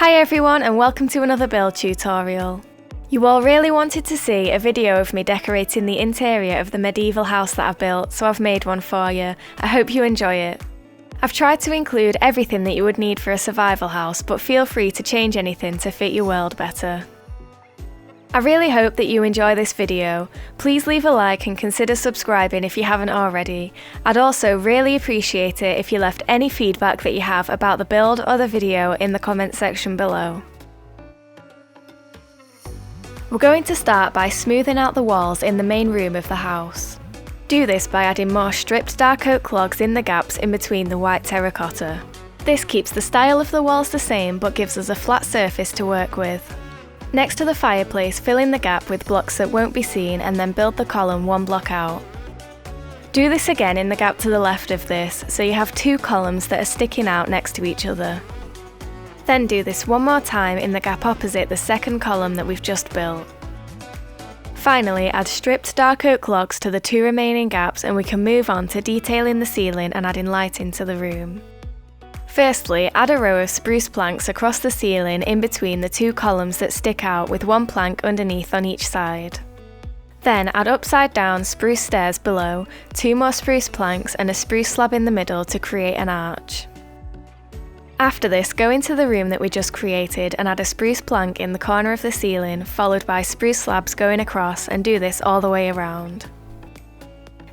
Hi everyone and welcome to another build tutorial. You all really wanted to see a video of me decorating the interior of the medieval house that I've built, so I've made one for you. I hope you enjoy it. I've tried to include everything that you would need for a survival house, but feel free to change anything to fit your world better. I really hope that you enjoy this video. Please leave a like and consider subscribing if you haven't already. I'd also really appreciate it if you left any feedback that you have about the build or the video in the comments section below. We're going to start by smoothing out the walls in the main room of the house. Do this by adding more stripped dark oak logs in the gaps in between the white terracotta. This keeps the style of the walls the same but gives us a flat surface to work with. Next to the fireplace, fill in the gap with blocks that won't be seen and then build the column one block out. Do this again in the gap to the left of this, so you have two columns that are sticking out next to each other. Then do this one more time in the gap opposite the second column that we've just built. Finally, add stripped dark oak logs to the two remaining gaps and we can move on to detailing the ceiling and adding lighting to the room. Firstly, add a row of spruce planks across the ceiling in between the two columns that stick out with one plank underneath on each side. Then add upside down spruce stairs below, two more spruce planks and a spruce slab in the middle to create an arch. After this, go into the room that we just created and add a spruce plank in the corner of the ceiling, followed by spruce slabs going across, and do this all the way around.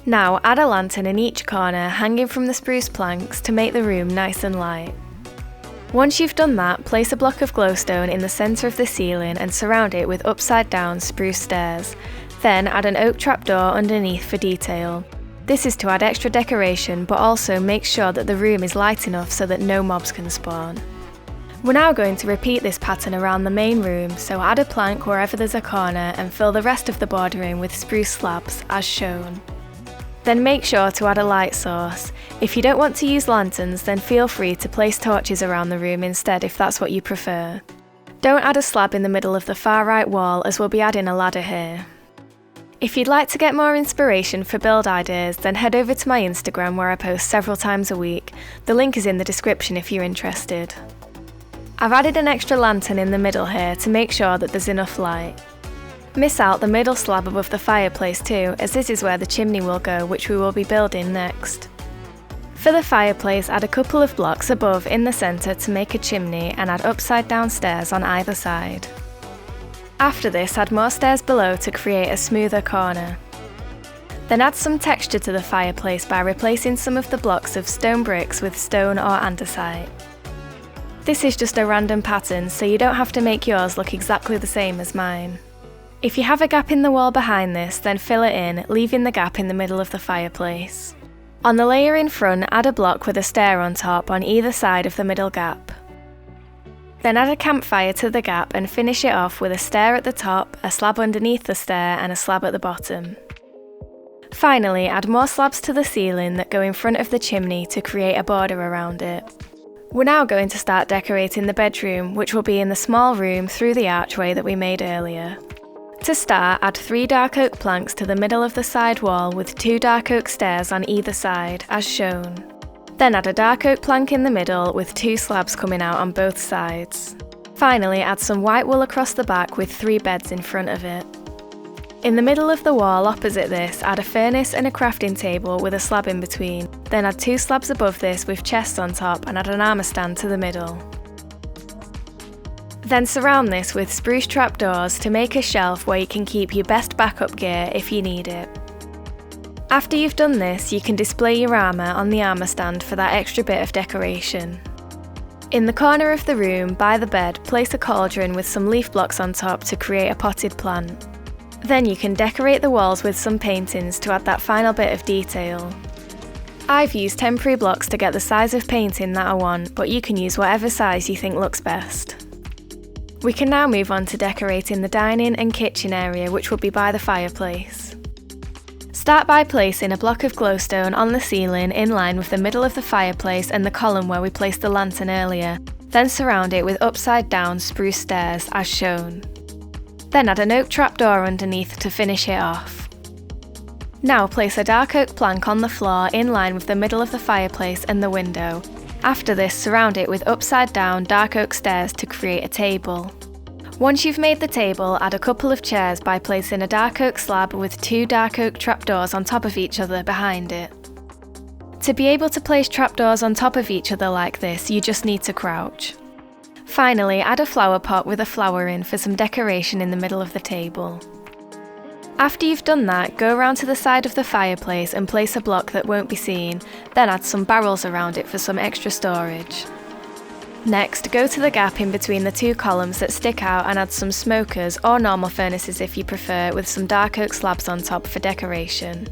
Now add a lantern in each corner hanging from the spruce planks to make the room nice and light. Once you've done that, place a block of glowstone in the centre of the ceiling and surround it with upside down spruce stairs. Then add an oak trapdoor underneath for detail. This is to add extra decoration but also make sure that the room is light enough so that no mobs can spawn. We're now going to repeat this pattern around the main room, so add a plank wherever there's a corner and fill the rest of the bordering with spruce slabs as shown. Then make sure to add a light source. If you don't want to use lanterns, then feel free to place torches around the room instead if that's what you prefer. Don't add a slab in the middle of the far right wall as we'll be adding a ladder here. If you'd like to get more inspiration for build ideas, then head over to my Instagram where I post several times a week. The link is in the description if you're interested. I've added an extra lantern in the middle here to make sure that there's enough light. Miss out the middle slab above the fireplace too, as this is where the chimney will go, which we will be building next. For the fireplace, add a couple of blocks above in the centre to make a chimney and add upside down stairs on either side. After this, add more stairs below to create a smoother corner. Then add some texture to the fireplace by replacing some of the blocks of stone bricks with stone or andesite. This is just a random pattern, so you don't have to make yours look exactly the same as mine. If you have a gap in the wall behind this, then fill it in, leaving the gap in the middle of the fireplace. On the layer in front, add a block with a stair on top on either side of the middle gap. Then add a campfire to the gap and finish it off with a stair at the top, a slab underneath the stair and a slab at the bottom. Finally, add more slabs to the ceiling that go in front of the chimney to create a border around it. We're now going to start decorating the bedroom, which will be in the small room through the archway that we made earlier. To start, add 3 dark oak planks to the middle of the side wall with 2 dark oak stairs on either side, as shown. Then add a dark oak plank in the middle with 2 slabs coming out on both sides. Finally, add some white wool across the back with 3 beds in front of it. In the middle of the wall opposite this, add a furnace and a crafting table with a slab in between. Then add 2 slabs above this with chests on top and add an armour stand to the middle. Then surround this with spruce trapdoors to make a shelf where you can keep your best backup gear if you need it. After you've done this, you can display your armour on the armour stand for that extra bit of decoration. In the corner of the room, by the bed, place a cauldron with some leaf blocks on top to create a potted plant. Then you can decorate the walls with some paintings to add that final bit of detail. I've used temporary blocks to get the size of painting that I want, but you can use whatever size you think looks best. We can now move on to decorating the dining and kitchen area, which will be by the fireplace. Start by placing a block of glowstone on the ceiling in line with the middle of the fireplace and the column where we placed the lantern earlier, then surround it with upside down spruce stairs as shown. Then add an oak trapdoor underneath to finish it off. Now place a dark oak plank on the floor in line with the middle of the fireplace and the window. After this, surround it with upside down dark oak stairs to create a table. Once you've made the table, add a couple of chairs by placing a dark oak slab with 2 dark oak trapdoors on top of each other behind it. To be able to place trapdoors on top of each other like this, you just need to crouch. Finally, add a flower pot with a flower in for some decoration in the middle of the table. After you've done that, go around to the side of the fireplace and place a block that won't be seen, then add some barrels around it for some extra storage. Next, go to the gap in between the 2 columns that stick out and add some smokers or normal furnaces if you prefer, with some dark oak slabs on top for decoration.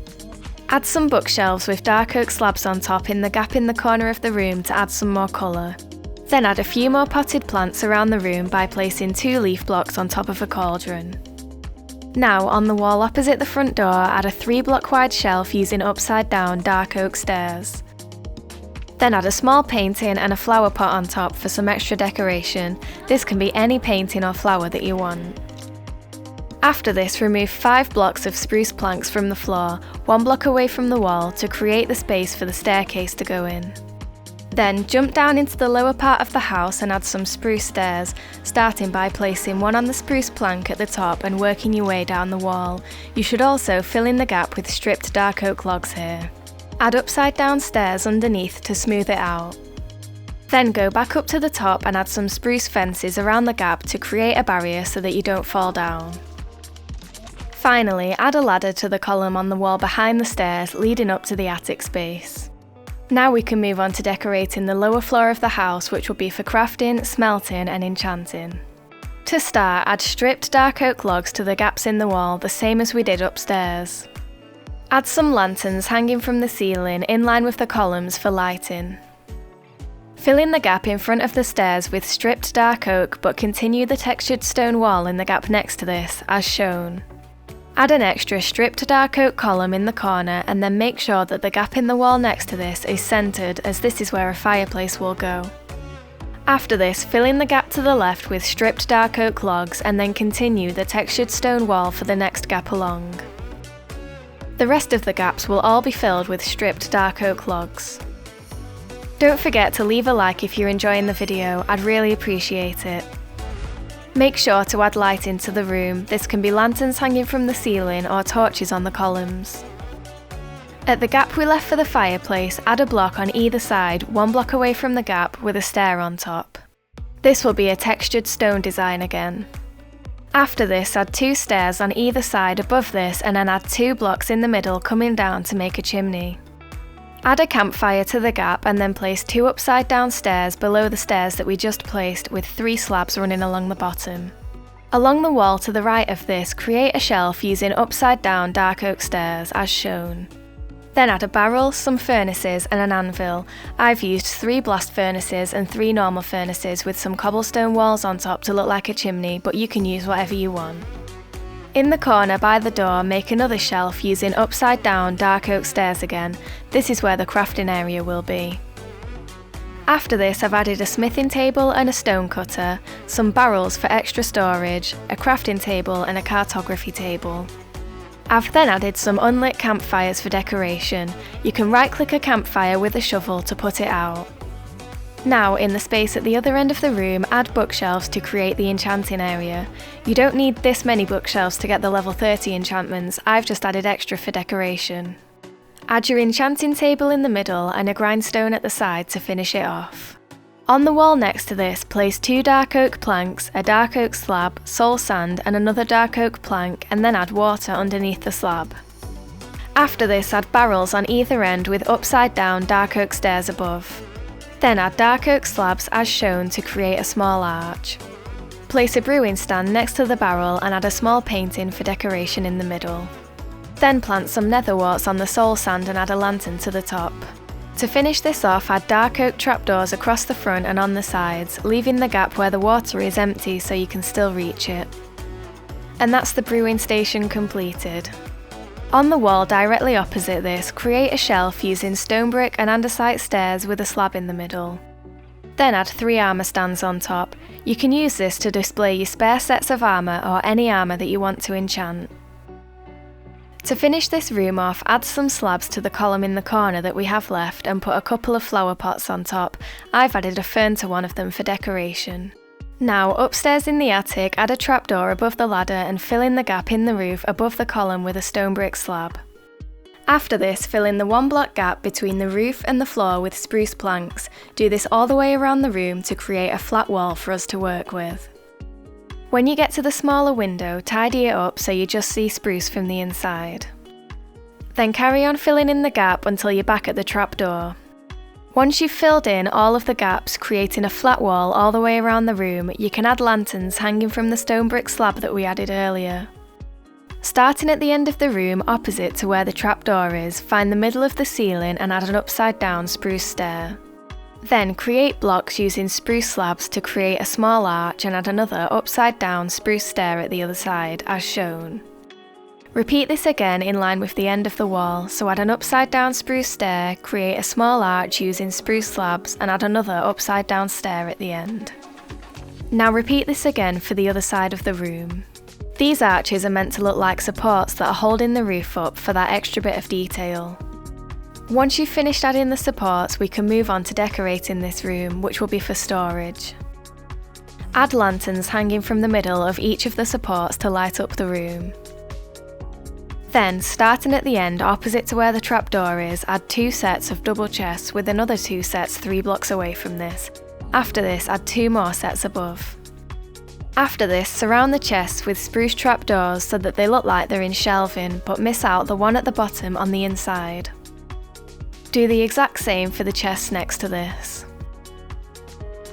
Add some bookshelves with dark oak slabs on top in the gap in the corner of the room to add some more colour. Then add a few more potted plants around the room by placing 2 leaf blocks on top of a cauldron. Now, on the wall opposite the front door, add a 3-block wide shelf using upside down dark oak stairs. Then add a small painting and a flower pot on top for some extra decoration. This can be any painting or flower that you want. After this, remove 5 blocks of spruce planks from the floor, 1 block away from the wall, to create the space for the staircase to go in. Then jump down into the lower part of the house and add some spruce stairs, starting by placing 1 on the spruce plank at the top and working your way down the wall. You should also fill in the gap with stripped dark oak logs here. Add upside down stairs underneath to smooth it out. Then go back up to the top and add some spruce fences around the gap to create a barrier so that you don't fall down. Finally, add a ladder to the column on the wall behind the stairs leading up to the attic space. Now we can move on to decorating the lower floor of the house, which will be for crafting, smelting and enchanting. To start, add stripped dark oak logs to the gaps in the wall, the same as we did upstairs. Add some lanterns hanging from the ceiling in line with the columns for lighting. Fill in the gap in front of the stairs with stripped dark oak, but continue the textured stone wall in the gap next to this, as shown. Add an extra stripped dark oak column in the corner and then make sure that the gap in the wall next to this is centred, as this is where a fireplace will go. After this, fill in the gap to the left with stripped dark oak logs and then continue the textured stone wall for the next gap along. The rest of the gaps will all be filled with stripped dark oak logs. Don't forget to leave a like if you're enjoying the video, I'd really appreciate it. Make sure to add light into the room. This can be lanterns hanging from the ceiling or torches on the columns. At the gap we left for the fireplace, add a block on either side, 1 block away from the gap with a stair on top. This will be a textured stone design again. After this, add 2 stairs on either side above this and then add 2 blocks in the middle coming down to make a chimney. Add a campfire to the gap and then place 2 upside down stairs below the stairs that we just placed with 3 slabs running along the bottom. Along the wall to the right of this, create a shelf using upside down dark oak stairs as shown. Then add a barrel, some furnaces and an anvil. I've used 3 blast furnaces and 3 normal furnaces with some cobblestone walls on top to look like a chimney, but you can use whatever you want. In the corner by the door, make another shelf using upside down dark oak stairs again. This is where the crafting area will be. After this, I've added a smithing table and a stone cutter, some barrels for extra storage, a crafting table and a cartography table. I've then added some unlit campfires for decoration. You can right-click a campfire with a shovel to put it out. Now, in the space at the other end of the room, add bookshelves to create the enchanting area. You don't need this many bookshelves to get the level 30 enchantments, I've just added extra for decoration. Add your enchanting table in the middle and a grindstone at the side to finish it off. On the wall next to this, place 2 dark oak planks, a dark oak slab, soul sand and another dark oak plank, and then add water underneath the slab. After this, add barrels on either end with upside down dark oak stairs above. Then add dark oak slabs as shown to create a small arch. Place a brewing stand next to the barrel and add a small painting for decoration in the middle. Then plant some netherworts on the soul sand and add a lantern to the top. To finish this off, add dark oak trapdoors across the front and on the sides, leaving the gap where the water is empty so you can still reach it. And that's the brewing station completed. On the wall directly opposite this, create a shelf using stone brick and andesite stairs with a slab in the middle. Then add 3 armour stands on top. You can use this to display your spare sets of armour or any armour that you want to enchant. To finish this room off, add some slabs to the column in the corner that we have left and put a couple of flower pots on top. I've added a fern to one of them for decoration. Now, upstairs in the attic, add a trapdoor above the ladder and fill in the gap in the roof above the column with a stone brick slab. After this, fill in the 1 block gap between the roof and the floor with spruce planks. Do this all the way around the room to create a flat wall for us to work with. When you get to the smaller window, tidy it up so you just see spruce from the inside. Then carry on filling in the gap until you're back at the trapdoor. Once you've filled in all of the gaps, creating a flat wall all the way around the room, you can add lanterns hanging from the stone brick slab that we added earlier. Starting at the end of the room opposite to where the trapdoor is, find the middle of the ceiling and add an upside down spruce stair. Then create blocks using spruce slabs to create a small arch and add another upside down spruce stair at the other side, as shown. Repeat this again in line with the end of the wall, so add an upside down spruce stair, create a small arch using spruce slabs and add another upside down stair at the end. Now repeat this again for the other side of the room. These arches are meant to look like supports that are holding the roof up for that extra bit of detail. Once you've finished adding the supports, we can move on to decorating this room, which will be for storage. Add lanterns hanging from the middle of each of the supports to light up the room. Then, starting at the end opposite to where the trapdoor is, add 2 sets of double chests with another 2 sets 3 blocks away from this. After this, add 2 more sets above. After this, surround the chests with spruce trapdoors so that they look like they're in shelving, but miss out the one at the bottom on the inside. Do the exact same for the chests next to this.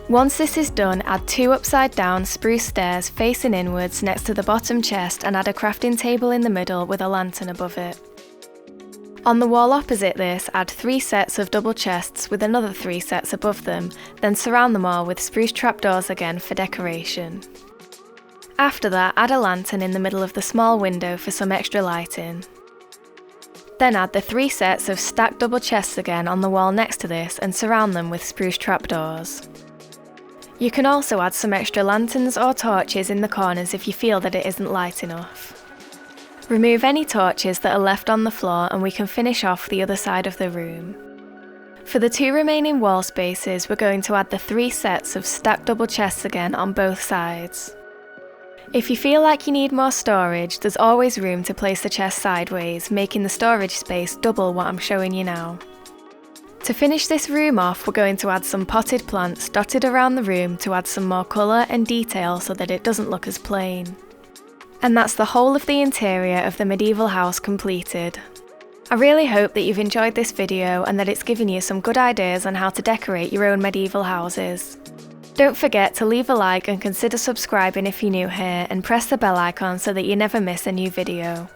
Once this is done, add 2 upside down spruce stairs facing inwards next to the bottom chest and add a crafting table in the middle with a lantern above it. On the wall opposite this, add 3 sets of double chests with another 3 sets above them, then surround them all with spruce trapdoors again for decoration. After that, add a lantern in the middle of the small window for some extra lighting. Then add the 3 sets of stacked double chests again on the wall next to this and surround them with spruce trapdoors. You can also add some extra lanterns or torches in the corners if you feel that it isn't light enough. Remove any torches that are left on the floor and we can finish off the other side of the room. For the 2 remaining wall spaces, we're going to add the 3 sets of stacked double chests again on both sides. If you feel like you need more storage, there's always room to place the chest sideways, making the storage space double what I'm showing you now. To finish this room off, we're going to add some potted plants dotted around the room to add some more colour and detail so that it doesn't look as plain. And that's the whole of the interior of the medieval house completed. I really hope that you've enjoyed this video and that it's given you some good ideas on how to decorate your own medieval houses. Don't forget to leave a like and consider subscribing if you're new here and press the bell icon so that you never miss a new video.